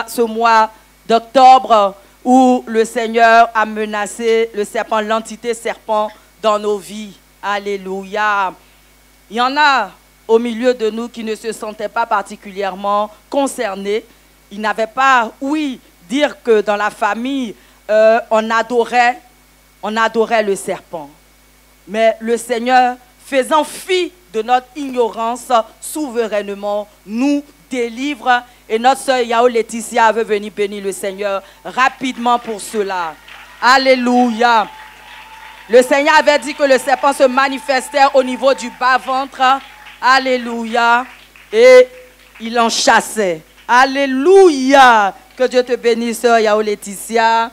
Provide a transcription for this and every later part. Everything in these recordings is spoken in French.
ce mois d'octobre où le Seigneur a menacé le serpent, l'entité serpent dans nos vies. Alléluia. Il y en a au milieu de nous qui ne se sentaient pas particulièrement concernés. Ils n'avaient pas, oui, dire que dans la famille, on adorait le serpent. Mais le Seigneur, faisant fi de notre ignorance, souverainement, nous délivre. Et notre sœur Yao Laetitia veut venir bénir le Seigneur rapidement pour cela. Alléluia. Le Seigneur avait dit que le serpent se manifestait au niveau du bas-ventre. Alléluia. Et il en chassait. Alléluia. Que Dieu te bénisse, sœur Yao Laetitia.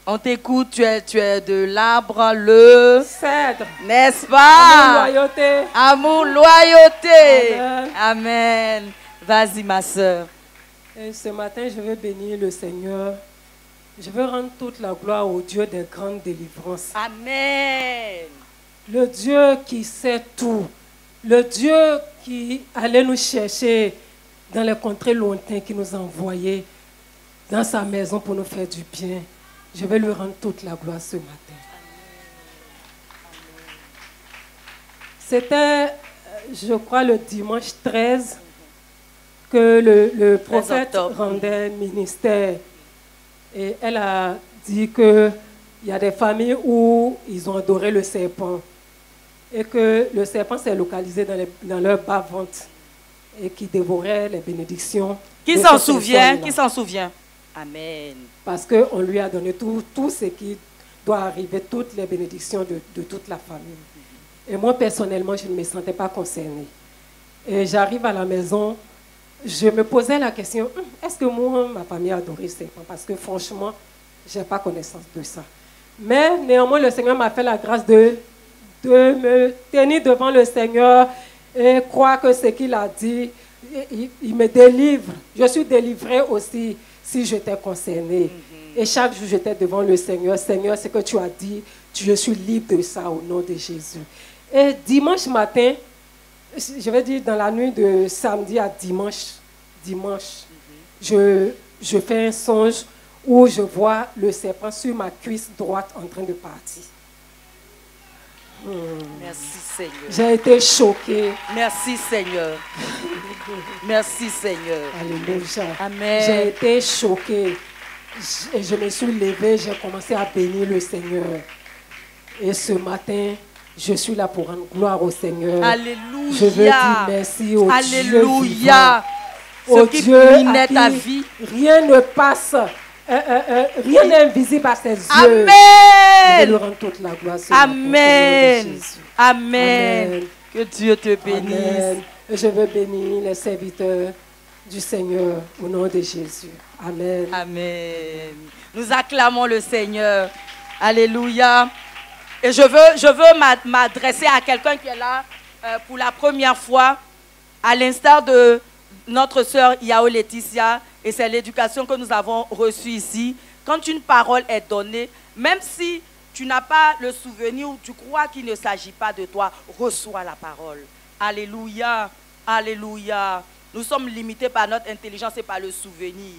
On t'écoute, tu es de l'arbre, le cèdre. N'est-ce pas? Amour, loyauté. Amour, loyauté. Amen. Amen. Vas-y, ma sœur. Et ce matin, je veux bénir le Seigneur. Je veux rendre toute la gloire au Dieu des grandes délivrances. Amen. Le Dieu qui sait tout. Le Dieu qui allait nous chercher dans les contrées lointaines, qui nous a envoyés dans sa maison pour nous faire du bien. Je vais lui rendre toute la gloire ce matin. C'était, je crois, le dimanche 13 que le prophète rendait ministère. Et elle a dit qu'il y a des familles où ils ont adoré le serpent. Et que le serpent s'est localisé dans leur bas-ventre et qui dévorait les bénédictions. Qui s'en souvient? Qui s'en souvient? Amen. Parce qu'on lui a donné tout ce qui doit arriver, toutes les bénédictions de toute la famille. Et moi, personnellement, je ne me sentais pas concernée. Et j'arrive à la maison, je me posais la question, est-ce que moi, ma famille a adoré le serpent? Parce que franchement, je n'ai pas connaissance de ça. Mais néanmoins, le Seigneur m'a fait la grâce de me tenir devant le Seigneur et croire que ce qu'il a dit, il me délivre. Je suis délivrée aussi si j'étais concernée. Et chaque jour, j'étais devant le Seigneur. Seigneur, ce que tu as dit, je suis libre de ça au nom de Jésus. Et dimanche matin, je vais dire dans la nuit de samedi à dimanche, je fais un songe où je vois le serpent sur ma cuisse droite en train de partir. Merci Seigneur. J'ai été choquée. Merci Seigneur. Merci Seigneur. Alléluia. Amen. J'ai été choquée. Je me suis levée, j'ai commencé à bénir le Seigneur. Et ce matin, je suis là pour rendre gloire au Seigneur. Alléluia. Je veux dire merci au Dieu vivant. Au Dieu à qui ta vie. Rien ne passe. Rien n'est invisible à ses yeux. Amen. Je lui rends toute la gloire. Amen. Amen. Amen. Que Dieu te bénisse. Amen. Je veux bénir les serviteurs du Seigneur au nom de Jésus. Amen. Amen. Nous acclamons le Seigneur. Alléluia. Et je veux m'adresser à quelqu'un qui est là pour la première fois, à l'instar de notre sœur Yao Laetitia, et c'est l'éducation que nous avons reçue ici. Quand une parole est donnée, même si tu n'as pas le souvenir ou tu crois qu'il ne s'agit pas de toi, reçois la parole. Alléluia, alléluia. Nous sommes limités par notre intelligence et par le souvenir.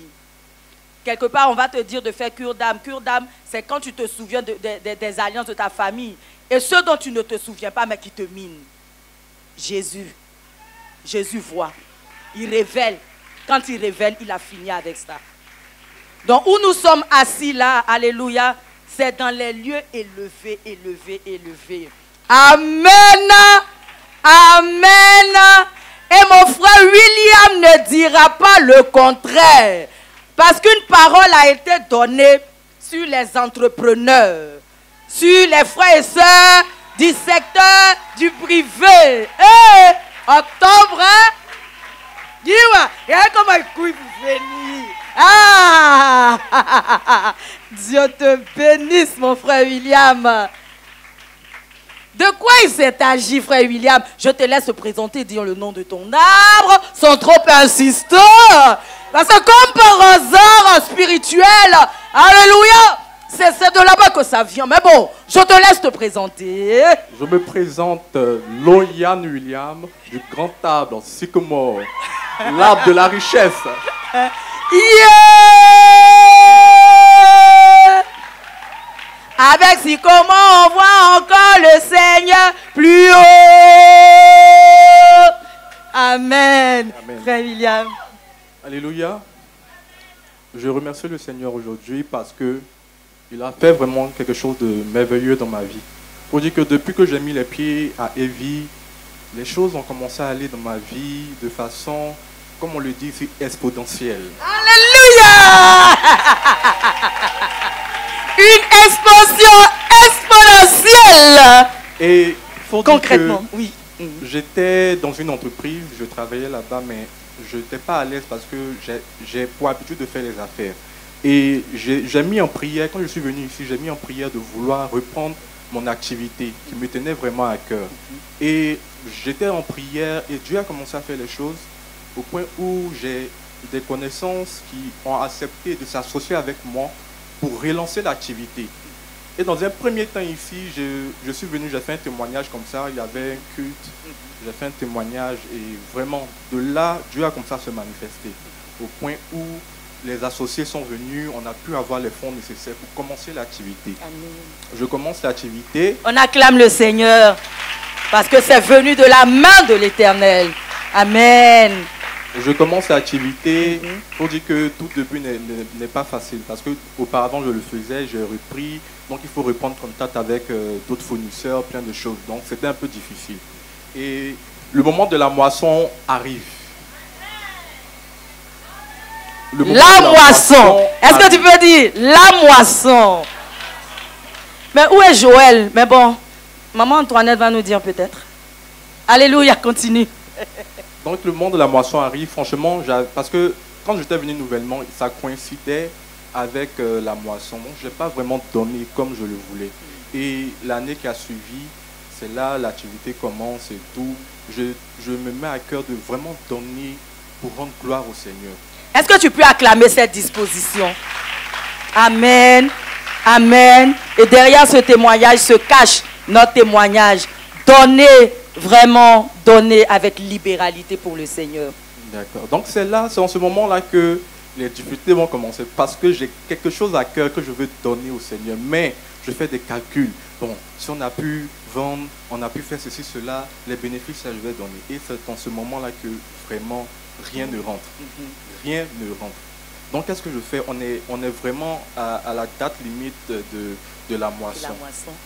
Quelque part, on va te dire de faire cure d'âme. Cure d'âme, c'est quand tu te souviens des alliances de ta famille. Et ceux dont tu ne te souviens pas, mais qui te minent. Jésus voit. Il révèle. Quand il révèle, il a fini avec ça. Donc, où nous sommes assis là, alléluia, c'est dans les lieux élevés, élevés, élevés. Amen. Amen. Et mon frère William ne dira pas le contraire. Parce qu'une parole a été donnée sur les entrepreneurs, sur les frères et sœurs du secteur du privé. Et octobre, hein? Dis-moi, regarde comment il couille pour venir. Ah! Dieu te bénisse, mon frère William. De quoi il s'est agi, frère William? Je te laisse présenter, dire le nom de ton arbre, sans trop insister. Parce que comme par hasard spirituel, alléluia, c'est de là-bas que ça vient. Mais bon, je te laisse te présenter. Je me présente Loyan William du Grand Table en Sycomore. l'arbre de la richesse. Yeah! Avec si comment on voit encore le Seigneur plus haut. Amen. Amen. Frère William. Alléluia. Je remercie le Seigneur aujourd'hui parce que il a fait vraiment quelque chose de merveilleux dans ma vie. Pour dire que depuis que j'ai mis les pieds à Evie, les choses ont commencé à aller dans ma vie de façon, comme on le dit ici, exponentielle. Alléluia! Une explosion exponentielle. Et faut Concrètement, dire que oui. j'étais dans une entreprise, je travaillais là-bas, mais je n'étais pas à l'aise parce que j'ai pour habitude de faire les affaires. Et j'ai mis en prière, quand je suis venu ici, j'ai mis en prière de vouloir reprendre mon activité qui me tenait vraiment à cœur. Et j'étais en prière et Dieu a commencé à faire les choses au point où j'ai des connaissances qui ont accepté de s'associer avec moi pour relancer l'activité. Et dans un premier temps ici, je suis venu, j'ai fait un témoignage comme ça, il y avait un culte, j'ai fait un témoignage et vraiment de là, Dieu a commencé à se manifester au point où les associés sont venus, on a pu avoir les fonds nécessaires pour commencer l'activité. Je commence l'activité. On acclame le Seigneur parce que c'est venu de la main de l'Éternel. Amen. Je commence l'activité. Il faut dire que tout début n'est pas facile parce qu'auparavant je le faisais, j'ai repris. Donc il faut reprendre contact avec d'autres fournisseurs, plein de choses. Donc c'était un peu difficile. Et le moment de la moisson arrive. La moisson. Est-ce que tu peux dire la moisson? Mais où est Joël? Mais bon, maman Antoinette va nous dire peut-être. Alléluia, continue. Donc le moment de la moisson arrive, franchement, parce que quand j'étais venu nouvellement, ça coïncidait avec la moisson. Donc je n'ai pas vraiment donné comme je le voulais. Et l'année qui a suivi, c'est là l'activité commence et tout. Je me mets à cœur de vraiment donner pour rendre gloire au Seigneur. Est-ce que tu peux acclamer cette disposition? Amen. Amen. Et derrière ce témoignage se cache notre témoignage. Donnez, vraiment donner avec libéralité pour le Seigneur. D'accord. Donc c'est en ce moment-là que les difficultés vont commencer parce que j'ai quelque chose à cœur que je veux donner au Seigneur. Mais je fais des calculs. Bon, si on a pu vendre, on a pu faire ceci, cela, les bénéfices, ça, je vais donner. Et c'est en ce moment-là que vraiment rien ne rentre. Rien ne rentre. Donc qu'est-ce que je fais? On est vraiment à la date limite de la moisson.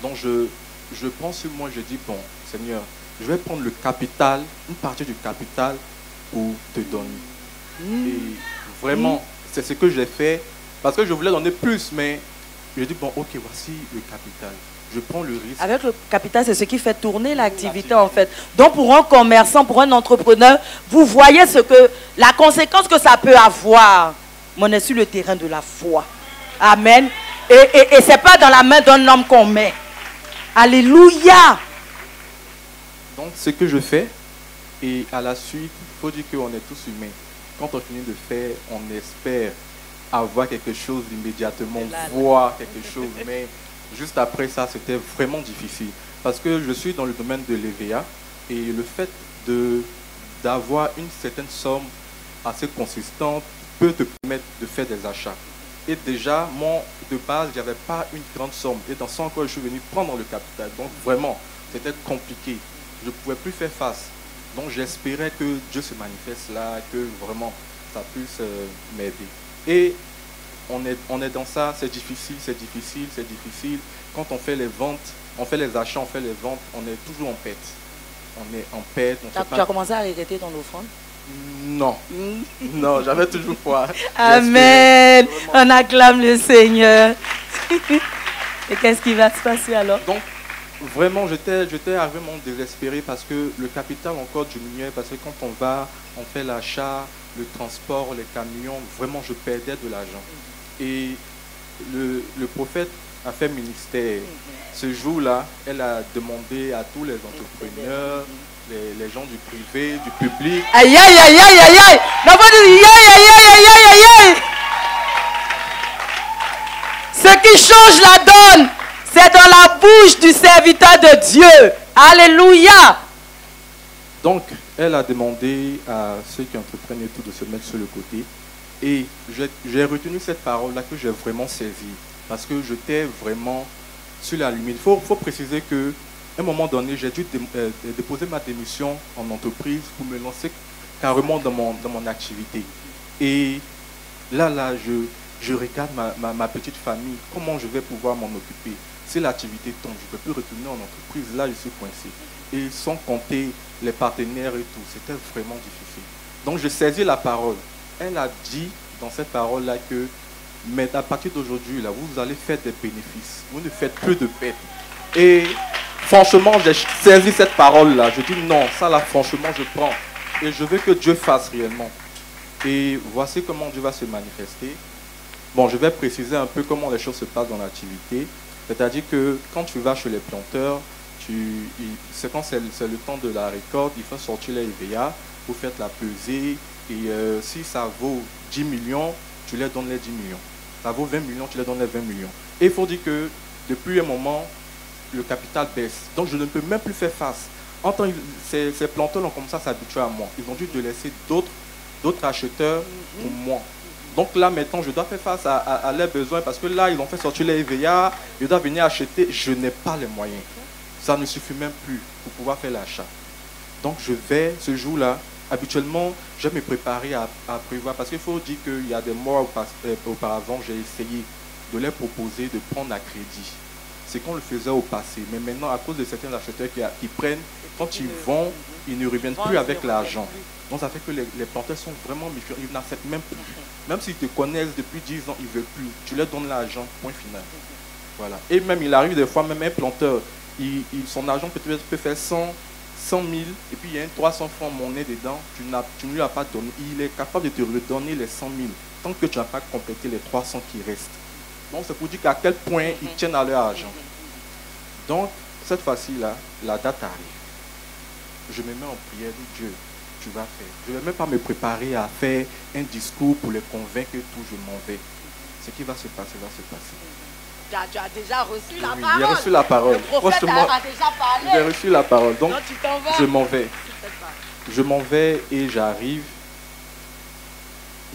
Donc je prends sur moi, je dis, bon, Seigneur, je vais prendre le capital, une partie du capital pour te donner. Et vraiment, c'est ce que j'ai fait, parce que je voulais donner plus, mais je dis, bon, ok, voici le capital. Je prends le risque. Avec le capital, c'est ce qui fait tourner l'activité en fait. Donc pour un commerçant, pour un entrepreneur, vous voyez la conséquence que ça peut avoir. Mais on est sur le terrain de la foi. Amen. Et ce n'est pas dans la main d'un homme qu'on met. Alléluia. Donc, ce que je fais, et à la suite, il faut dire qu'on est tous humains. Quand on finit de faire, on espère avoir quelque chose immédiatement, voir quelque chose. Mais juste après ça, c'était vraiment difficile. Parce que je suis dans le domaine de l'EVA et le fait d'avoir une certaine somme assez consistante peut te permettre de faire des achats. Et déjà, moi, de base, je n'avais pas une grande somme. Et dans ça encore, je suis venu prendre le capital. Donc vraiment, c'était compliqué. Je ne pouvais plus faire face. Donc j'espérais que Dieu se manifeste là, que vraiment ça puisse m'aider. Et on est dans ça, c'est difficile, c'est difficile, c'est difficile. Quand on fait les ventes, on fait les achats, on fait les ventes, on est toujours en perte. On est en perte. Tu as commencé à regretter ton offrande? Non, non, j'avais toujours foi. Amen. On acclame le Seigneur. Et qu'est-ce qui va se passer alors? Donc, vraiment, j'étais vraiment désespéré parce que le capital encore diminuait. Parce que quand on fait l'achat, le transport, les camions, vraiment, je perdais de l'argent. Et le prophète a fait ministère. Ce jour-là, elle a demandé à tous les entrepreneurs, les gens du privé, du public. Aïe, aïe, aïe, aïe, aïe, aïe. Aïe, aïe, aïe, aïe, aïe, aïe, aïe. Ce qui change la donne, c'est dans la bouche du serviteur de Dieu. Alléluia. Donc, elle a demandé à ceux qui entreprennent et tout de se mettre sur le côté. Et j'ai retenu cette parole-là que j'ai vraiment saisie. Parce que j'étais vraiment sur la limite. Il faut préciser qu'à un moment donné, j'ai dû déposer ma démission en entreprise pour me lancer carrément dans mon activité. Et là, je regarde ma petite famille. Comment je vais pouvoir m'en occuper? Si l'activité tombe, je ne peux plus retourner en entreprise. Là, je suis coincé. Et sans compter les partenaires et tout, c'était vraiment difficile. Donc, je saisis la parole. Elle a dit dans cette parole-là que, mais à partir d'aujourd'hui, là, vous allez faire des bénéfices. Vous ne faites plus de pertes. Et franchement, j'ai saisi cette parole-là. Je dis non, ça là, franchement, je prends. Et je veux que Dieu fasse réellement. Et voici comment Dieu va se manifester. Bon, je vais préciser un peu comment les choses se passent dans l'activité. C'est-à-dire que quand tu vas chez les planteurs, c'est quand c'est le temps de la récolte, il faut sortir les EVA, vous faites la pesée, et si ça vaut 10 millions, tu leur donnes les 10 millions. Ça vaut 20 millions, tu leur donnes les 20 millions. Et il faut dire que depuis un moment, le capital baisse. Donc je ne peux même plus faire face. Ces planteurs ont commencé à s'habituer à moi. Ils ont dû laisser d'autres acheteurs pour moi. Donc là, maintenant, je dois faire face à leurs besoins parce que là, ils ont fait sortir les EVA, je dois venir acheter, je n'ai pas les moyens. Ça ne suffit même plus pour pouvoir faire l'achat. Donc je vais, ce jour-là, habituellement, je vais me préparer à prévoir parce qu'il faut dire qu'il y a des mois auparavant, j'ai essayé de leur proposer de prendre à crédit. C'est qu'on le faisait au passé. Mais maintenant, à cause de certains acheteurs qui prennent, quand ils vont, ils ne reviennent plus avec l'argent. Donc ça fait que les planteurs sont vraiment méfiants, ils n'acceptent même plus. Même s'ils te connaissent depuis 10 ans, ils ne veulent plus. Tu leur donnes l'argent, point final. Voilà. Et même, il arrive des fois, même un planteur, son argent peut faire 100 000, et puis il y a un 300 francs monnaie dedans, tu ne lui as pas donné. Il est capable de te redonner les 100 000, tant que tu n'as pas complété les 300 qui restent. Donc c'est pour dire qu'à quel point ils tiennent à leur argent. Donc, cette fois-ci-là, la date arrive. Je me mets en prière, dis Dieu, tu vas faire. Je ne vais même pas me préparer à faire un discours pour les convaincre que tout, je m'en vais. Ce qui va se passer, va se passer. Tu as déjà reçu la Oui, parole. j'ai reçu la parole. Le prophète a déjà parlé. J'ai reçu la parole. Donc, tu t'en vas. je m'en vais. Je m'en vais et j'arrive.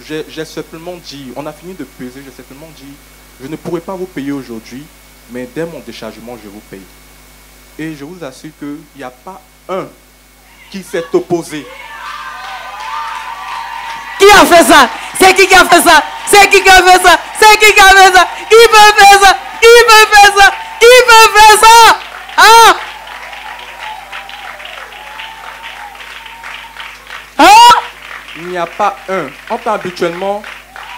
J'ai simplement dit, on a fini de peser, j'ai simplement dit, je ne pourrai pas vous payer aujourd'hui, mais dès mon déchargement, je vous paye. Et je vous assure qu'il n'y a pas un qui s'est opposé. Qui a fait ça? C'est qui a fait ça? C'est qui a fait ça? C'est qui a fait ça? Qui peut faire ça? Qui peut faire ça? Qui peut faire ça? Hein? Hein? Il n'y a pas un. Enfin, habituellement,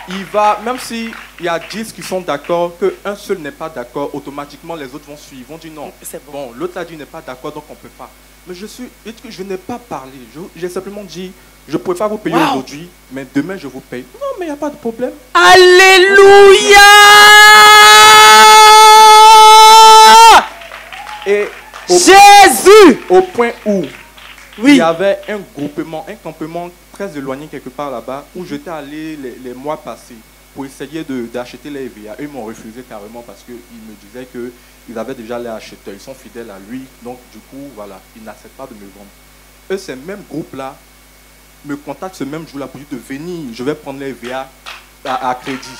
il va, même s'il y a 10 qui sont d'accord, qu'un seul n'est pas d'accord, automatiquement les autres vont suivre, vont dire non. Bon, l'autre a dit n'est pas d'accord, donc on ne peut pas. Mais je n'ai pas parlé. J'ai simplement dit, je préfère vous payer aujourd'hui, mais demain je vous paye. Non, mais il n'y a pas de problème. Alléluia! Et Jésus! au point où il y avait un groupement, un campement très éloigné quelque part là-bas, où j'étais allé les mois passés pour essayer d'acheter les EVA. Eux m'ont refusé carrément parce qu'ils me disaient qu'ils avaient déjà les acheteurs, ils sont fidèles à lui, donc du coup, voilà, ils n'acceptent pas de me vendre. Eux, ces mêmes groupes-là, me contactent ce même jour-là pour dire de venir, je vais prendre les EVA à crédit.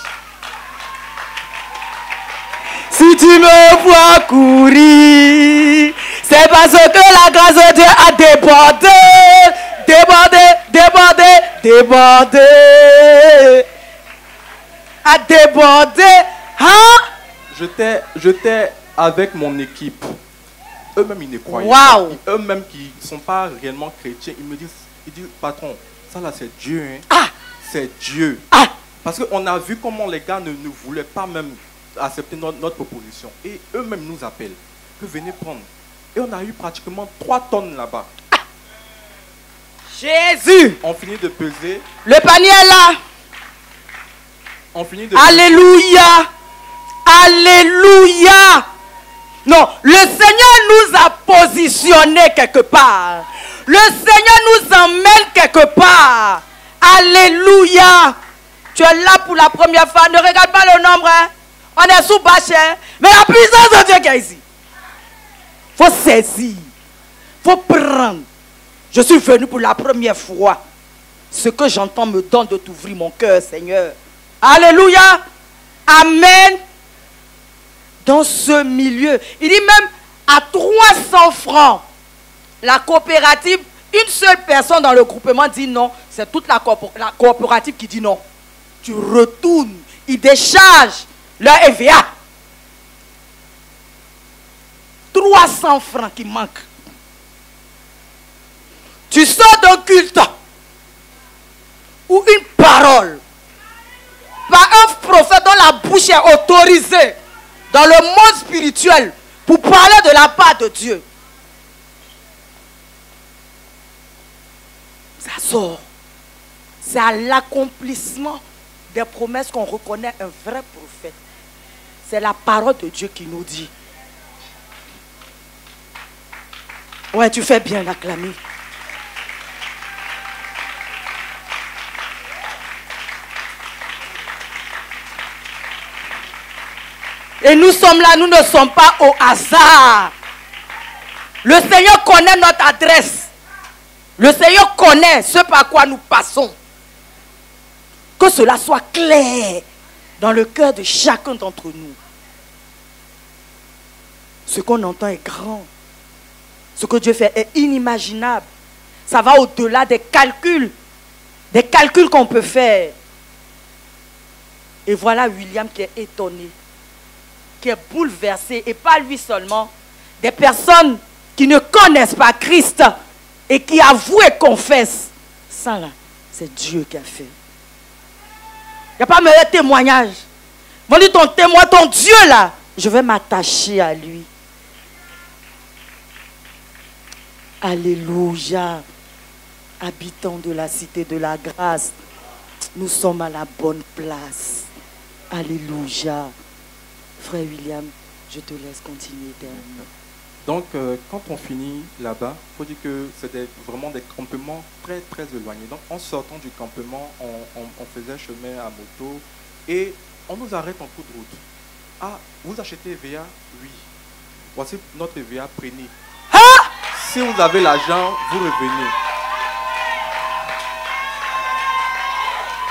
Si tu me vois courir, c'est parce que la grâce de Dieu a débordé. A débordé. Hein? J'étais avec mon équipe. Eux-mêmes, ils ne croyaient pas. Eux-mêmes qui ne sont pas réellement chrétiens, ils me disent, patron, ça là c'est Dieu. Hein? Ah! C'est Dieu. Ah! Parce qu'on a vu comment les gars ne voulaient pas même accepter notre proposition. Et eux-mêmes nous appellent. Que venez prendre. Et on a eu pratiquement 3 tonnes là-bas. Ah! Jésus! On finit de peser. Le panier est là. On finit de Alléluia! Alléluia! Non, le Seigneur nous a positionnés quelque part. Le Seigneur nous emmène quelque part. Alléluia! Tu es là pour la première fois. Ne regarde pas le nombre. Hein? On est sous bâche. Hein? Mais la puissance de Dieu qui est ici. Il faut saisir. Il faut prendre. Je suis venu pour la première fois. Ce que j'entends me donne de t'ouvrir mon cœur, Seigneur. Alléluia. Amen. Dans ce milieu, il dit même à 300 francs, la coopérative, une seule personne dans le groupement dit non. C'est toute la coopérative qui dit non. Tu retournes, ils déchargent leur EVA. 300 francs qui manquent. Tu sors d'un culte ou une parole par un prophète dont la bouche est autorisée dans le monde spirituel pour parler de la part de Dieu. Ça sort. C'est à l'accomplissement des promesses qu'on reconnaît un vrai prophète. C'est la parole de Dieu qui nous dit. Ouais, tu fais bien l'acclamer. Et nous sommes là, nous ne sommes pas au hasard. Le Seigneur connaît notre adresse. Le Seigneur connaît ce par quoi nous passons. Que cela soit clair dans le cœur de chacun d'entre nous. Ce qu'on entend est grand. Ce que Dieu fait est inimaginable. Ça va au-delà des calculs qu'on peut faire. Et voilà William qui est étonné, qui est bouleversé, et pas lui seulement, des personnes qui ne connaissent pas Christ et qui avouent et confessent. Ça là, c'est Dieu qui a fait. Il n'y a pas meilleur témoignage. Ils vont dire ton témoin, ton Dieu là, je vais m'attacher à lui. Alléluia. Habitants de la cité de la grâce, nous sommes à la bonne place. Alléluia. Frère William, je te laisse continuer dernier. Donc, quand on finit là-bas, il faut dire que c'était vraiment des campements très, très éloignés. Donc, en sortant du campement, on faisait chemin à moto et on nous arrête en cours de route. Ah, vous achetez EVA? Oui. Voici notre EVA, prenez. Hein? Si vous avez l'argent, vous revenez.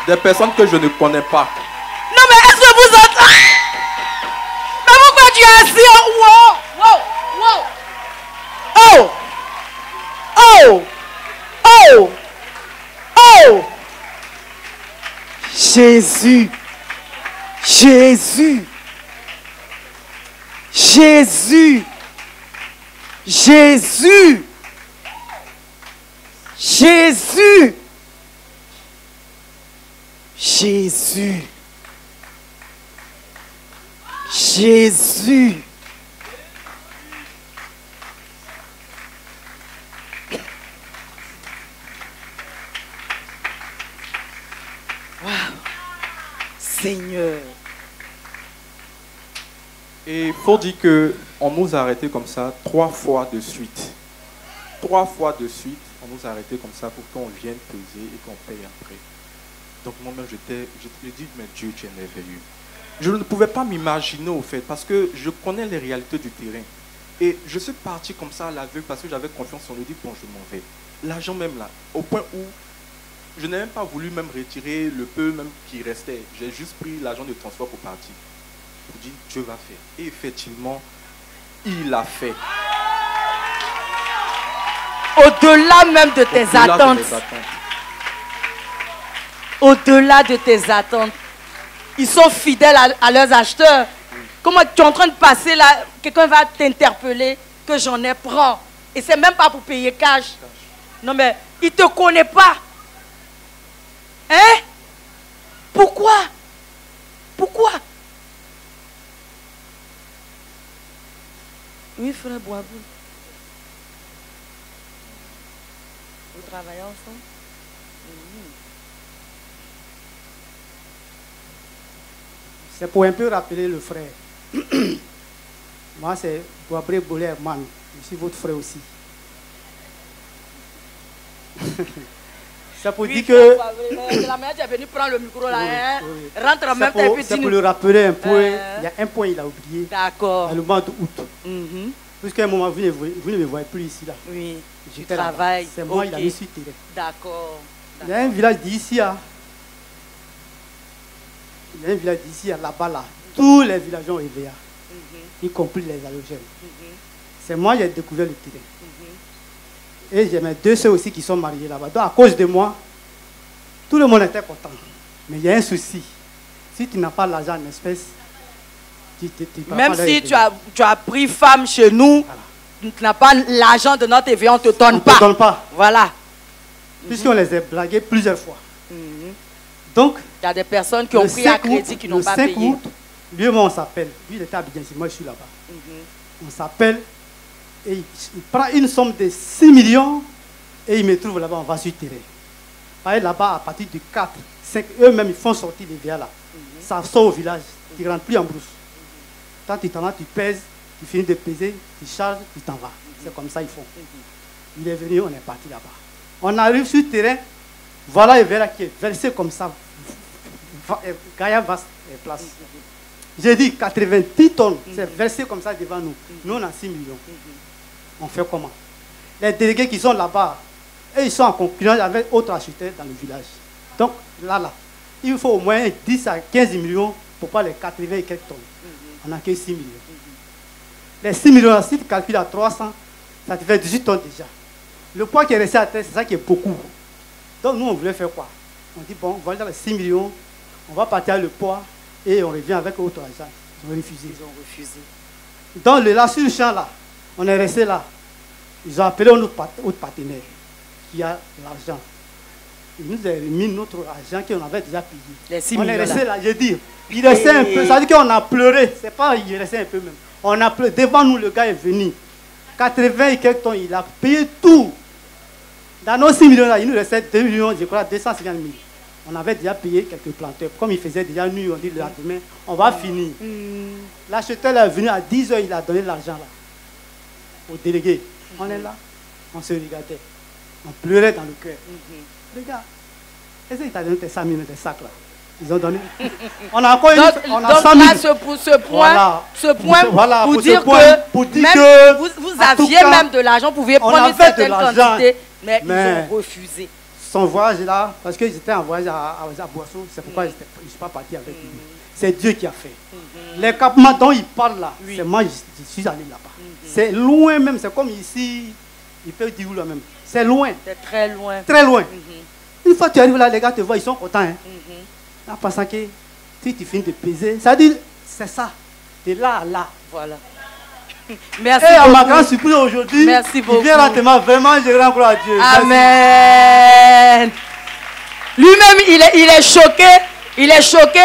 Des personnes que je ne connais pas. Non, mais est-ce que vous entendez? Mais pourquoi tu es assis? Wow, wow, wow. Oh, oh, oh, oh. Jésus, Jésus, Jésus, Jésus, Jésus, Jésus, Jésus. Wow. Seigneur. Et il faut dire qu'on nous a arrêtés comme ça 3 fois de suite. 3 fois de suite, on nous a arrêtés comme ça pour qu'on vienne peser et qu'on paye après. Donc moi-même, je dis, mais Dieu, tu es merveilleux. Je ne pouvais pas m'imaginer au fait, parce que je connais les réalités du terrain. Et je suis parti comme ça à l'aveugle parce que j'avais confiance en lui, dit, bon, je m'en vais. L'argent même là, au point où je n'ai même pas voulu même retirer le peu même qui restait. J'ai juste pris l'argent de transport pour partir. Je dis, Dieu va faire. Et effectivement, il l'a fait. Au-delà même de tes attentes. Au-delà de tes attentes. Ils sont fidèles à leurs acheteurs. Comment tu es en train de passer là, quelqu'un va t'interpeller, que j'en ai, prends. Et c'est même pas pour payer cash. Non mais, il ne te connaît pas. Hein? Pourquoi? Pourquoi? Oui, frère Boabou. Vous travaillez ensemble? C'est pour un peu rappeler le frère. Moi, c'est Boabré Bolerman. Je suis votre frère aussi. C'est pour dire que... C'est la manière tu es venu prendre le micro là. Oui, Hein? oui. Rentre en même temps et puis c'est dis-nous. pour le rappeler un peu. Il y a un point il a oublié. D'accord. Dans le mois d'août. Jusqu'à un moment, vous ne me voyez plus ici. Là. Oui, tu J'étais là-bas. travailles. C'est moi, il a Ok. mis sur le terrain. D'accord. Il y a un village d'ici, il y a un village d'ici, là-bas, là. Tous les villageois ont éveillé, y compris les halogènes. C'est moi qui ai découvert le terrain. Et j'ai mes deux soeurs aussi qui sont mariées là-bas. Donc, à cause de moi, tout le monde était content. Mais il y a un souci. Si tu n'as pas l'argent en espèces, tu vas Même pas si leur tu as pris femme chez nous, tu n'as pas l'argent de notre éveil, on ne te donne on pas. ne te donne pas. Voilà. Puisqu'on les a blagués plusieurs fois. Donc, Il y a des personnes qui ont pris à crédit qui n'ont pas le 5 payé. août, lui et moi, on s'appelle. Lui, il était à Abidjan, moi, je suis là-bas. On s'appelle et il prend une somme de 6 millions et il me trouve là-bas, on va sur le terrain. Par exemple, là-bas, à partir du 4, 5, eux-mêmes, ils font sortir les vias là. Ça sort au village, tu ne rentres plus en brousse. Quand tu t'en vas, tu pèses, tu finis de peser, tu charges, tu t'en vas. C'est comme ça ils font. Il est venu, on est parti là-bas. On arrive sur le terrain, voilà le verre qui est versé comme ça. Gaïa va place. J'ai dit 90 tonnes, c'est versé comme ça devant nous. Nous, on a 6 millions. On fait comment? Les délégués qui sont là-bas, et ils sont en concurrence avec d'autres acheteurs dans le village. Donc, là, il faut au moins 10 à 15 millions pour pas les 80 et quelques tonnes. On n'a que 6 millions. Les 6 millions, si tu calcules à 300, ça te fait 18 tonnes déjà. Le poids qui est resté à terre, c'est ça qui est beaucoup. Donc, nous, on voulait faire quoi? On dit, bon, on va dans les 6 millions, on va partir le poids et on revient avec autre argent. Ils ont refusé. Ils ont refusé. Donc, là, sur le champ, là, on est resté là. Ils ont appelé notre partenaire qui a l'argent. Ils nous ont remis notre argent qu'on avait déjà payé. Les 6 on millions est resté là. là, je dis. Il restait un peu, ça veut dire qu'on a pleuré. C'est pas, il restait un peu même. On a pleuré. Devant nous, le gars est venu. 80 et quelques tonnes, il a payé tout. Dans nos 6 millions là, il nous restait 2 millions, je crois, 250 000. On avait déjà payé quelques planteurs. Comme il faisait déjà nuit, on dit le lendemain, on va finir. L'acheteur est venu à 10 h, il a donné l'argent là. Au délégué. On est là, on se regardait. On pleurait dans le cœur. Les gars, est-ce qu'il t'a donné tes 5 000, tes sacs là? Ils ont donné. On a encore on a 100 000. Là, ce point Voilà, pour pour dire ce point, que, pour dire même que, vous en tout aviez cas, même de l'argent, vous pouviez on prendre une avait de certaine l'argent, quantité, mais ils mais ont refusé. son voyage là, parce que j'étais en voyage à Boisseau, c'est pourquoi je ne suis pas parti avec lui. C'est Dieu qui a fait. Les campements dont il parle là, c'est moi, je suis allé là-bas. C'est loin même, c'est comme ici, il peut dire où là même. C'est loin. C'est très loin. Très loin. Une fois que tu arrives là, les gars te voient, ils sont contents. Hein. En pensant que si tu finis de peser, ça dit, c'est ça. De là à là. Voilà. Merci Et à ma beaucoup. grande surprise aujourd'hui, Merci beaucoup. il vient lentement, vraiment, je rends gloire à Dieu. Amen. Lui-même, il est choqué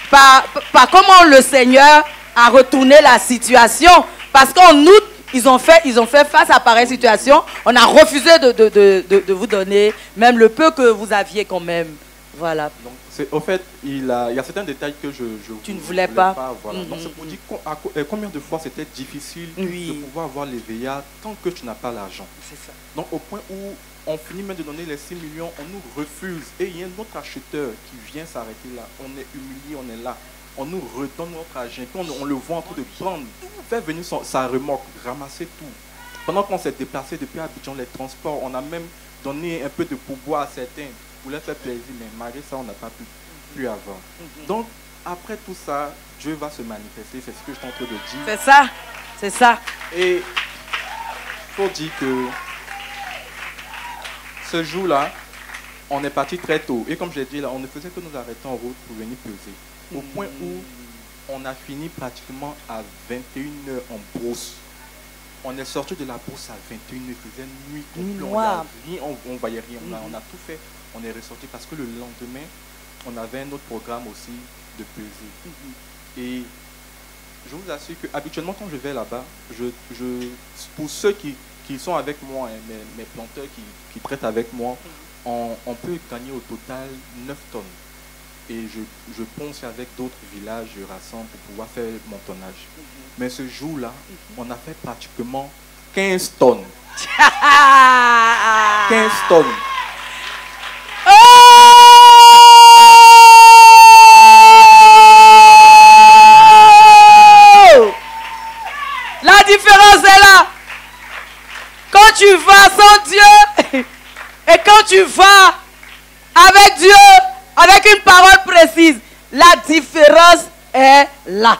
par comment le Seigneur a retourné la situation. Parce qu'en août, ils ont fait face à pareille situation. On a refusé de vous donner même le peu que vous aviez quand même. Voilà. Donc, au fait, il y a certains détails que je Tu ne voulais pas. Voilà. Donc, c'est pour dire combien de fois c'était difficile Oui. de pouvoir avoir les VIA tant que tu n'as pas l'argent. C'est ça. Donc, au point où on finit même de donner les 6 millions, on nous refuse. Et il y a un autre acheteur qui vient s'arrêter là. On est humilié, on est là. On nous redonne notre argent. Quand on le voit en train de prendre, faire venir sa remorque, ramasser tout. Pendant qu'on s'est déplacé depuis Abidjan, les transports, on a même donné un peu de pourboire à certains pour leur faire plaisir. Mais malgré ça, on n'a pas pu plus avoir. Donc, après tout ça, Dieu va se manifester. C'est ce que je suis en train de dire. C'est ça. C'est ça. Et il faut dire que ce jour-là, on est parti très tôt. Et comme je l'ai dit, là, on ne faisait que nous arrêter en route pour venir peser. Au point où on a fini pratiquement à 21h en brousse. On est sorti de la brousse à 21h, il faisait nuit complète. On ne voyait rien, on a tout fait. On est ressorti parce que le lendemain, on avait un autre programme aussi de peser. Et je vous assure que habituellement quand je vais là-bas, pour ceux qui sont avec moi, hein, mes planteurs qui traitent avec moi, on peut gagner au total 9 tonnes. Et je ponce avec d'autres villages, je rassemble pour pouvoir faire mon tonnage. Mais ce jour-là, on a fait pratiquement 15 tonnes. 15 tonnes. La différence est là. tu vas sans Dieu et quand tu vas avec Dieu, avec une parole précise, la différence est là.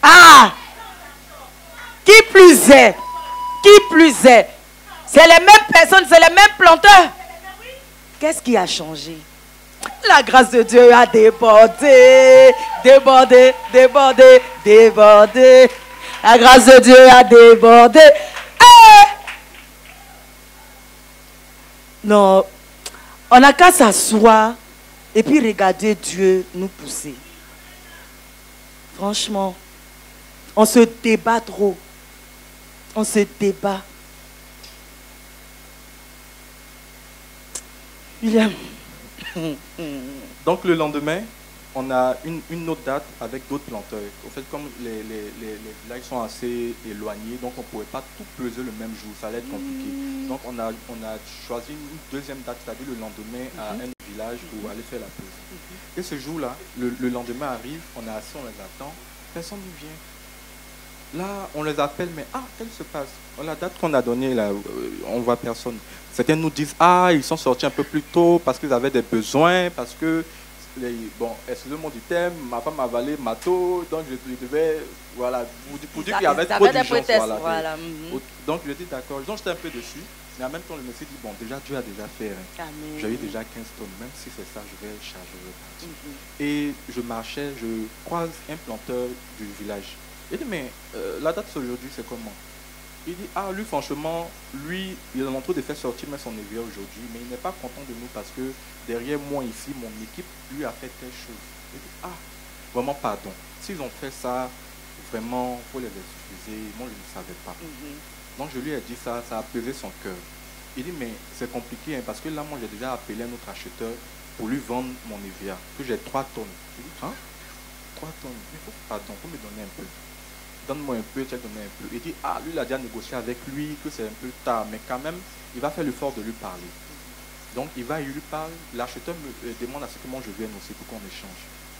Ah! Qui plus est, c'est les mêmes personnes, c'est les mêmes planteurs. Qu'est-ce qui a changé? La grâce de Dieu a débordé, débordé, débordé, débordé. La grâce de Dieu a débordé. Non, on n'a qu'à s'asseoir et puis regarder Dieu nous pousser. Franchement, on se débat trop. On se débat. William. Donc le lendemain, on a une autre date avec d'autres planteurs. En fait, comme les villages sont assez éloignés, donc on ne pouvait pas tout peser le même jour, ça allait être compliqué. Donc on a choisi une deuxième date, c'est-à-dire le lendemain à un village pour aller faire la pause. Et ce jour-là, le lendemain arrive, on est assis, on les attend, personne ne vient. Là, on les appelle, mais qu'est-ce qui se passe? La date qu'on a donnée, là, on ne voit personne. Certains nous disent, ils sont sortis un peu plus tôt parce qu'ils avaient des besoins, parce que, excusez-moi du thème, ma femme a avalé mato, donc je devais, voilà, pour dire qu'il y avait trop d'urgence. Voilà. Donc je dis d'accord, donc j'étais un peu dessus, mais en même temps, je me suis dit, bon, déjà Dieu a déjà fait, j'ai eu déjà 15 tonnes, même si c'est ça, je vais charger le parti. Et je marchais, je croise un planteur du village. Il dit, mais la date aujourd'hui, c'est comment? Il dit, lui, franchement, il est en train de faire sortir son évier aujourd'hui, mais il n'est pas content de nous parce que derrière moi ici, mon équipe lui a fait telle chose. Il dit, vraiment pardon. S'ils ont fait ça, vraiment, il faut les excuser. Moi, je ne savais pas. Donc, je lui ai dit ça a pesé son cœur. Il dit, mais c'est compliqué, parce que là, moi, j'ai déjà appelé un autre acheteur pour lui vendre mon évier, que j'ai 3 tonnes. Il dit, 3 tonnes, il faut, pardon, il faut me donner un peu. Donne-moi un peu, tu as donné un peu. Il dit, lui, il a déjà négocié avec lui, que c'est un peu tard, mais quand même, il va faire l'effort de lui parler. Donc, il lui parle, l'acheteur me demande à ce que moi je vienne aussi pour qu'on échange.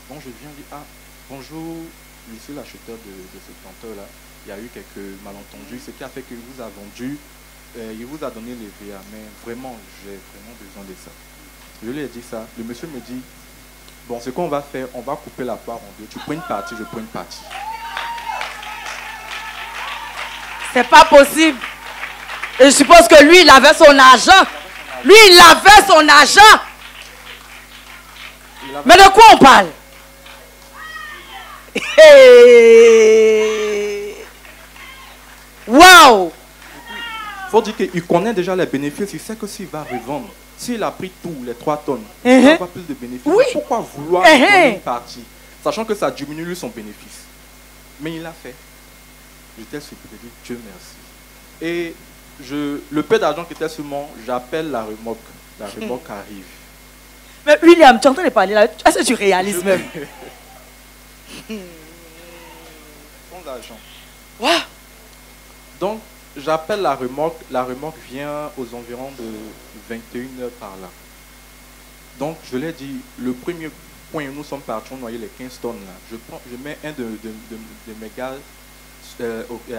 Donc, je viens, je dis, bonjour, monsieur l'acheteur de ce planteur-là, il y a eu quelques malentendus, ce qui a fait qu'il vous a vendu, il vous a donné les VA, mais vraiment, j'ai vraiment besoin de ça. Je lui ai dit ça, le monsieur me dit, bon, ce qu'on va faire, on va couper la part en deux, tu prends une partie, je prends une partie. C'est pas possible. Et je suppose que lui, il avait son argent. Lui, il avait son argent. Mais de quoi on parle? Waouh! Il faut dire qu'il connaît déjà les bénéfices. Il sait que s'il va revendre, s'il a pris tous les 3 tonnes, il va avoir plus de bénéfices. Oui. Pourquoi vouloir donner une partie, sachant que ça diminue lui son bénéfice? Mais il l'a fait. J'étais surpris, Dieu merci. Et le peu d'argent qui était sur moi, j'appelle la remorque. La remorque arrive. Mais William, tu es en train de parler là. Est-ce que tu réalises même? Sans argent. Wow. Donc, j'appelle la remorque. La remorque vient aux environs de 21h par là. Donc, je l'ai dit, le premier point où nous sommes partis, on noyait les 15 tonnes là. Je mets un de mes gars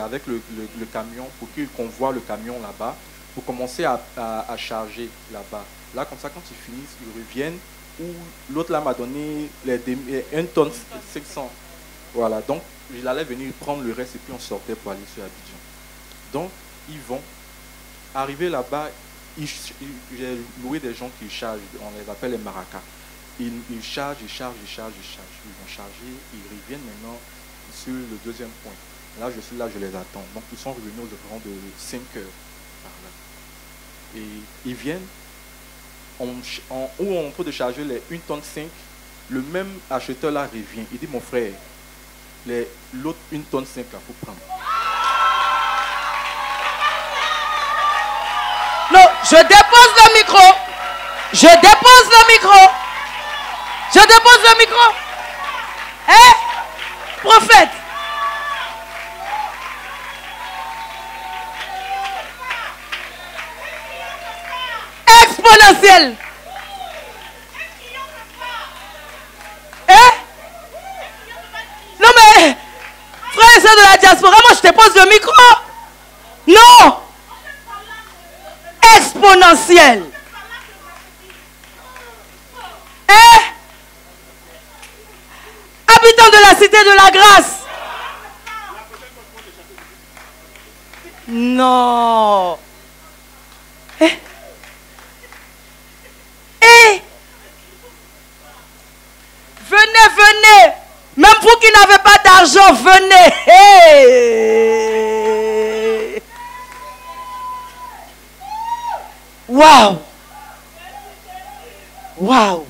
avec le camion pour qu'il convoie le camion là-bas pour commencer à charger là-bas. Là, comme ça, quand ils finissent, ils reviennent où l'autre là m'a donné 1 tonne 500. Voilà, donc il allait venir prendre le reste et puis on sortait pour aller sur Abidjan. Donc, ils vont arriver là-bas. J'ai loué des gens qui chargent, on les appelle les maracas. Ils chargent. Ils vont charger, ils reviennent maintenant sur le deuxième point. Là, je suis là, je les attends. Donc, ils sont revenus aux environs de 5 heures par là. Et ils viennent, où on est en train de charger les 1 tonne 5, le même acheteur là revient. Il dit, mon frère, l'autre 1 tonne 5, il faut prendre. Non, je dépose le micro. Je dépose le micro. Je dépose le micro. Prophète. Exponentiel. Non mais, frère et soeur de la diaspora, moi je te pose le micro. Non. Exponentielle. Hein? Habitants de la cité de la grâce. Non. Venez, venez. Même vous qui n'avez pas d'argent, venez. Hey. Waouh. Waouh.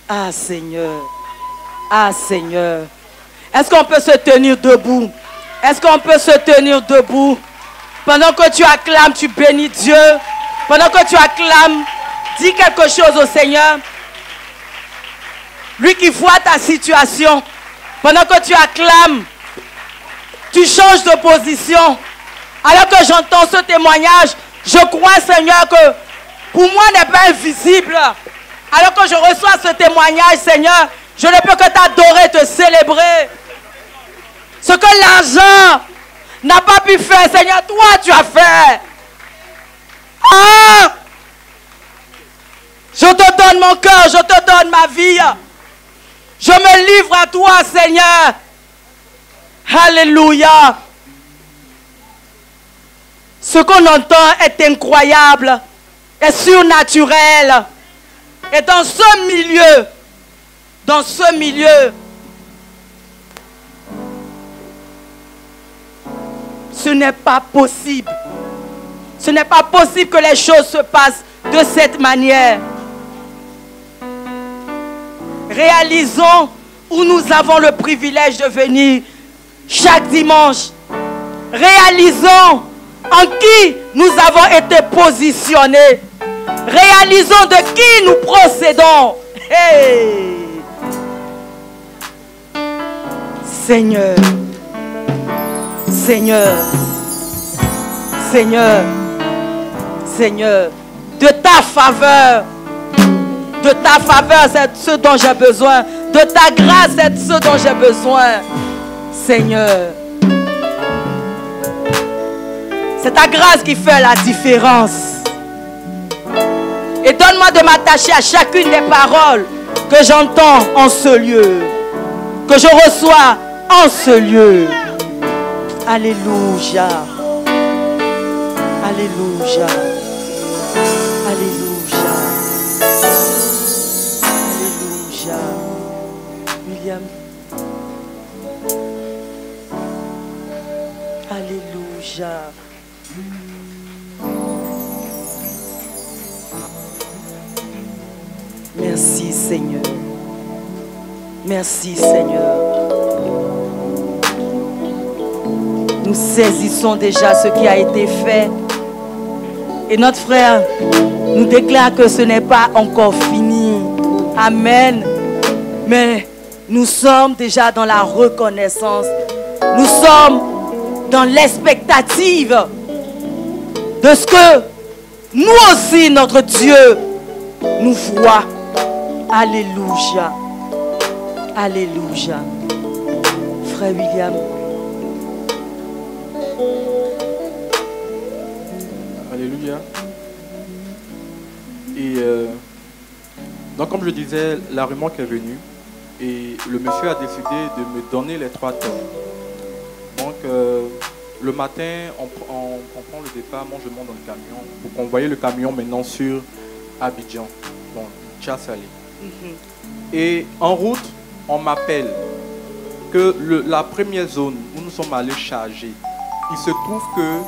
Ah Seigneur. Ah Seigneur. Est-ce qu'on peut se tenir debout? Est-ce qu'on peut se tenir debout? Pendant que tu acclames, tu bénis Dieu. Pendant que tu acclames, dis quelque chose au Seigneur. Lui qui voit ta situation. Pendant que tu acclames, tu changes de position. Alors que j'entends ce témoignage, je crois, Seigneur, que pour moi n'est pas invisible. Alors que je reçois ce témoignage, Seigneur, je ne peux que t'adorer, te célébrer. Ce que l'argent n'a pas pu faire, Seigneur, toi tu as fait. Ah! Je te donne mon cœur, je te donne ma vie. Je me livre à toi, Seigneur. Alléluia. Ce qu'on entend est incroyable, est surnaturel. Et dans ce milieu, ce n'est pas possible. Ce n'est pas possible que les choses se passent de cette manière. Réalisons où nous avons le privilège de venir chaque dimanche. Réalisons en qui nous avons été positionnés. Réalisons de qui nous procédons. Hey! Seigneur, Seigneur, Seigneur, Seigneur, de ta faveur, c'est ce dont j'ai besoin. De ta grâce, c'est ce dont j'ai besoin. Seigneur, c'est ta grâce qui fait la différence. Et donne-moi de m'attacher à chacune des paroles que j'entends en ce lieu, que je reçois en ce lieu. Alléluia. Alléluia. Alléluia. Alléluia. William. Alléluia. Merci Seigneur. Merci Seigneur. Nous saisissons déjà ce qui a été fait. Et notre frère nous déclare que ce n'est pas encore fini. Amen. Mais nous sommes déjà dans la reconnaissance. Nous sommes dans l'expectative de ce que nous aussi, notre Dieu, nous voit. Alléluia. Alléluia. Frère William. Alléluia. Et donc comme je disais, la remorque est venue et le monsieur a décidé de me donner les 3 tonnes. Donc le matin, on prend le départ, moi je monte dans le camion pour convoyer le camion maintenant sur Abidjan, bon, Tchassalé. Et en route, on m'appelle que la première zone où nous sommes allés charger, il se trouve que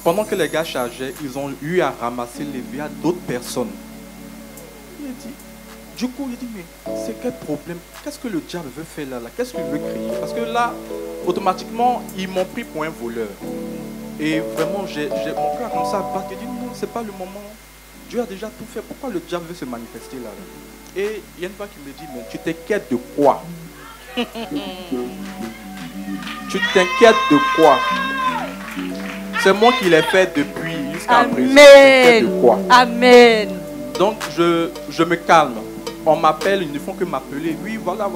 pendant que les gars chargeaient, ils ont eu à ramasser les biens d'autres personnes. Du coup, il dit, mais c'est quel problème? Qu'est-ce que le diable veut faire là? Qu'est-ce qu'il veut créer? Parce que là, automatiquement, ils m'ont pris pour un voleur. Et vraiment, j'ai mon cœur comme ça à battre. Il dit, non, c'est pas le moment. Dieu a déjà tout fait. Pourquoi le diable veut se manifester là? Et il y a une fois qui me dit, mais tu t'inquiètes de quoi? Tu t'inquiètes de quoi? C'est moi qui l'ai fait depuis jusqu'à présent. Amen. De quoi? Amen. Donc je me calme. on m'appelle, ils ne font que m'appeler. Oui, voilà.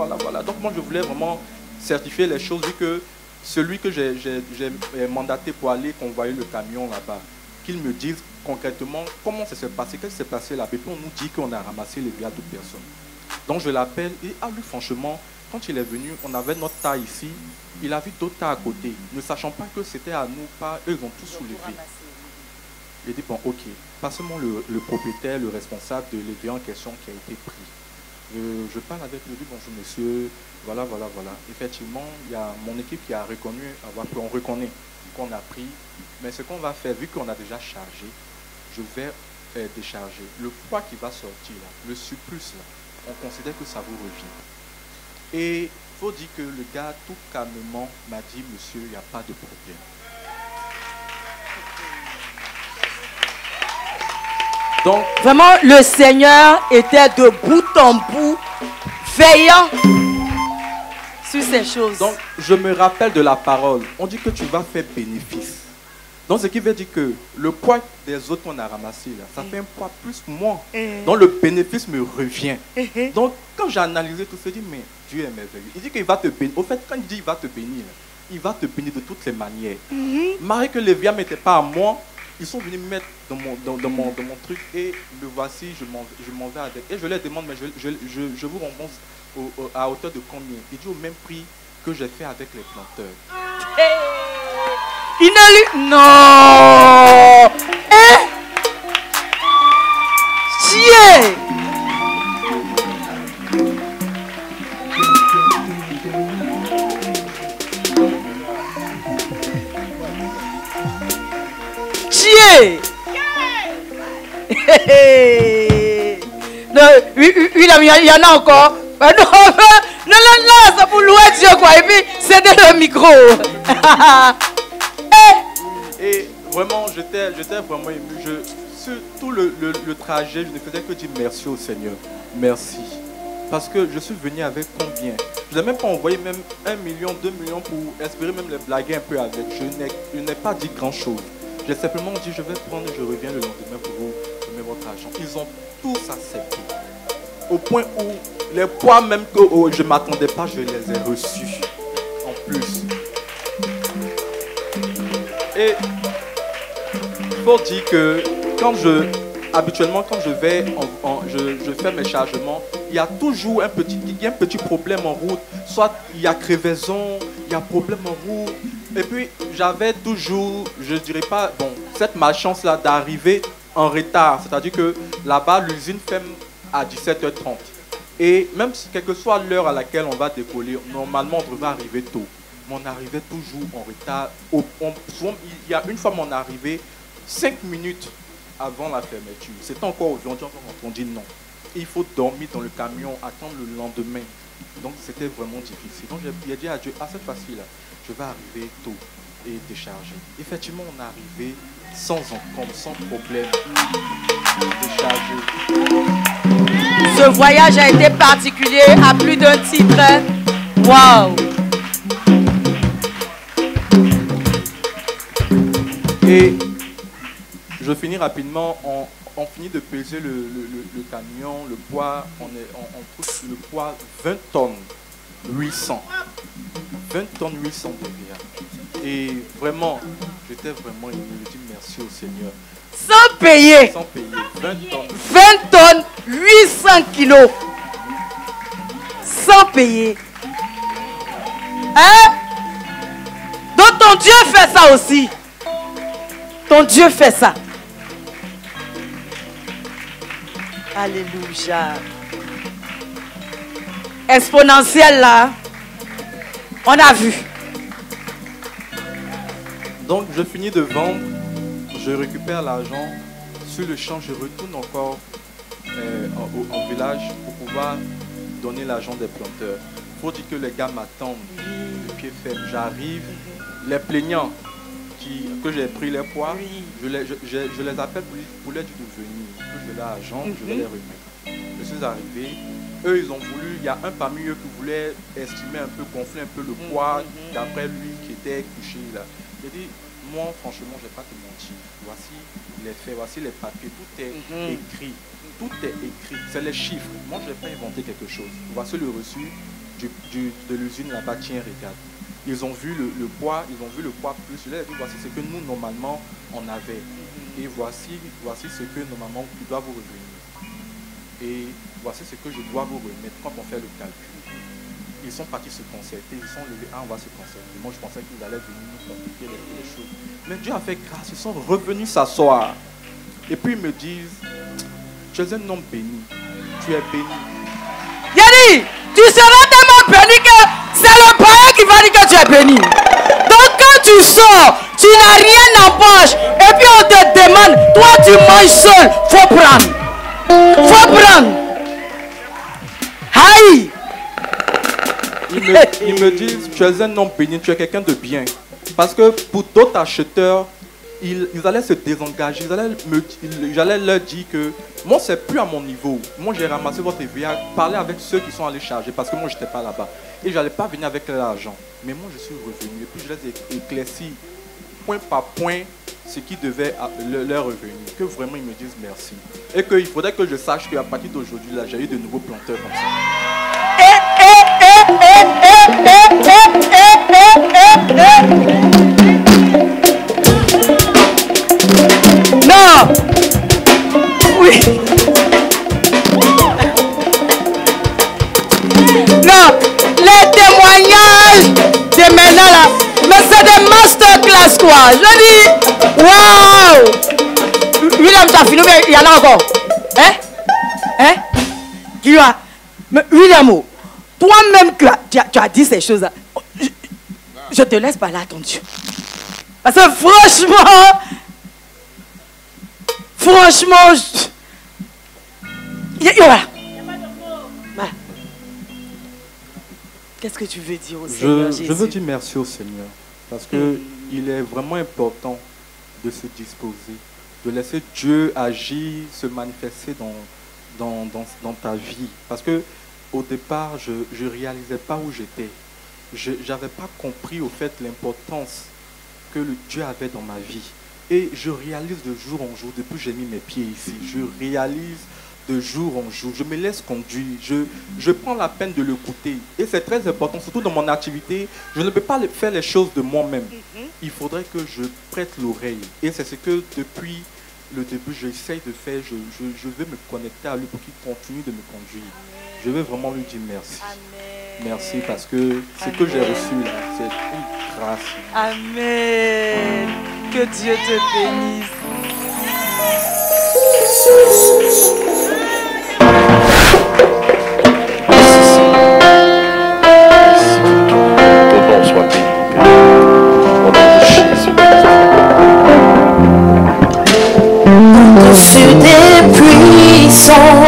Donc moi, je voulais vraiment certifier les choses, vu que celui que j'ai mandaté pour aller convoyer le camion là-bas, qu'il me dise concrètement comment ça s'est passé, qu'est-ce qui s'est passé là-bas. Et puis on nous dit qu'on a ramassé les biens d'autres personnes. Donc je l'appelle et lui, franchement, quand il est venu, on avait notre tas ici, il a vu d'autres tas à côté, ne sachant pas que c'était à nous, pas eux, ils ont tout soulevé. Il dit, bon, ok, passez-moi le propriétaire, le responsable de l'événement en question qui a été pris. Je parle avec lui, bonjour monsieur, voilà. Effectivement, il y a mon équipe qui a reconnu, on reconnaît qu'on a pris, mais ce qu'on va faire, vu qu'on a déjà chargé, je vais décharger. Le poids qui va sortir, là, le surplus, là, on considère que ça vous revient. Et il faut dire que le gars, tout calmement, m'a dit, monsieur, il n'y a pas de problème. Donc, vraiment, le Seigneur était de bout en bout, veillant sur ces choses. Donc, je me rappelle de la parole. On dit que tu vas faire bénéfice. Donc, ce qui veut dire que le poids des autres qu'on a ramassé, là, ça fait un poids plus moi. Donc, le bénéfice me revient. Donc, quand j'ai analysé tout ça, je dis, mais Dieu est merveilleux. Il dit qu'il va te bénir. Au fait, quand il dit qu'il va te bénir, il va te bénir de toutes les manières. Malgré que les vies n'étaient pas à moi, ils sont venus me mettre dans mon truc et le voici, je m'en vais avec. Et je leur demande, mais je vous rembourse à hauteur de combien? Il dit au même prix que j'ai fait avec les planteurs. Il ne lui... Non. Tiens. Non, oui, il y en a encore. Non, c'est pour louer Dieu quoi. Et puis, c'est de le micro. Et vraiment, j'étais vraiment ému. Sur tout le trajet, je ne faisais que dire merci au Seigneur. Merci. Parce que je suis venu avec combien? Je n'ai même pas envoyé même 1 million, 2 millions pour espérer même les blaguer un peu avec. Je n'ai pas dit grand chose. J'ai simplement dit, je vais prendre et je reviens le lendemain pour vous donner votre argent. Ils ont tous accepté. Au point où les poids même que je ne m'attendais pas, je les ai reçus. En plus. Et il faut dire que habituellement, quand je fais mes chargements, il y a toujours un petit problème en route. Soit il y a crevaison, il y a problème en route. Et puis, j'avais toujours, je dirais pas, bon, cette malchance-là d'arriver en retard. C'est-à-dire que là-bas, l'usine ferme à 17h30. Et même si, quelle que soit l'heure à laquelle on va décoller, normalement, on devrait arriver tôt. Mais on arrivait toujours en retard. Il y a une fois mon arrivée, 5 minutes avant la fermeture. C'était encore aujourd'hui, on dit non. Il faut dormir dans le camion, attendre le lendemain. Donc, c'était vraiment difficile. Donc, j'ai dit à Dieu, cette fois-ci, là, je vais arriver tôt et décharger. Effectivement, on est arrivé sans encombre, sans problème. Décharger. Ce voyage a été particulier à plus d'un titre. Waouh! Et je finis rapidement. On finit de peser le camion, le poids. On touche le poids 20 tonnes 800. 20 tonnes 800 derrière. Et vraiment, j'étais vraiment ému. Je dis merci au Seigneur. Sans payer. Sans payer. 20 tonnes. 20 tonnes, 800 kilos. Sans payer. Hein? Donc ton Dieu fait ça aussi. Ton Dieu fait ça. Alléluia. Exponentiel là. On a vu. Donc je finis de vendre. Je récupère l'argent. Sur le champ, je retourne encore au village pour pouvoir donner l'argent des planteurs. Il faut dire que les gars m'attendent de pied ferme. J'arrive. Les plaignants que j'ai pris les poids, je les appelle pour leur dire de venir. Que je l'argent, je vais les remettre. Je suis arrivé. Eux, ils ont voulu, il y a un parmi eux qui voulait estimer un peu, gonfler un peu le poids d'après lui qui était couché là. J'ai dit, moi, franchement, je ne vais pas te mentir. Voici les faits, voici les papiers, tout est écrit. Tout est écrit, c'est les chiffres. Moi, je ne vais pas inventer quelque chose. Voici le reçu de l'usine là-bas. Tiens, regarde. Ils ont vu le poids, plus. Je leur ai dit, voici ce que nous, normalement, on avait. Et voici ce que, normalement, il doit vous revenir. Et voici ce que je dois vous remettre quand on fait le calcul. Ils sont partis se concerter, ils sont levés, on va se concerter. Moi, je pensais qu'ils allaient venir nous compliquer les choses. Mais Dieu a fait grâce, ils sont revenus s'asseoir. Et puis ils me disent, tu es un homme béni, tu es béni. Yanni, tu seras tellement béni que c'est le païen qui va dire que tu es béni. Donc quand tu sors, tu n'as rien en poche. Et puis on te demande, toi tu manges seul, faut prendre. Faut prendre. Aïe. Ils me disent, tu es un homme béni, tu es quelqu'un de bien. Parce que pour d'autres acheteurs, ils allaient se désengager. J'allais leur dire que moi, c'est plus à mon niveau. Moi, j'ai ramassé votre TVA, parlé avec ceux qui sont allés charger parce que moi, je n'étais pas là-bas. Et je n'allais pas venir avec l'argent. Mais moi, je suis revenu. Et puis, je les ai éclaircis point par point ce qui devait leur revenir. Que vraiment, ils me disent merci. Et qu'il faudrait que je sache qu'à partir d'aujourd'hui, là, j'ai eu de nouveaux planteurs comme ça. Non. Oui. Non. Les témoignages de maintenant là, mais c'est des masterclass quoi. Je dis, waouh. William, tu as fini, mais il y en a encore. Hein? Qui va? Mais William, toi-même tu as dit ces choses-là. Je te laisse parler à ton Dieu. Parce que franchement, voilà. Qu'est-ce que tu veux dire au Seigneur Jésus? Je veux dire merci au Seigneur. Parce qu'il est vraiment important de se disposer, de laisser Dieu agir, se manifester dans ta vie. Parce que au départ, je ne réalisais pas où j'étais. Je n'avais pas compris au fait l'importance que le Dieu avait dans ma vie. Et je réalise de jour en jour, depuis que j'ai mis mes pieds ici, je réalise de jour en jour. Je me laisse conduire, je prends la peine de le goûter. Et c'est très important, surtout dans mon activité. Je ne peux pas faire les choses de moi-même. Il faudrait que je prête l'oreille. Et c'est ce que depuis le début, j'essaye de faire. Je veux me connecter à lui pour qu'il continue de me conduire. Je veux vraiment lui dire merci. Amen. Merci parce que ce que j'ai reçu là, c'est une grâce. Amen. Que Dieu te bénisse. Ton nom soit béni. Au nom de Jésus. Au-dessus des puissants.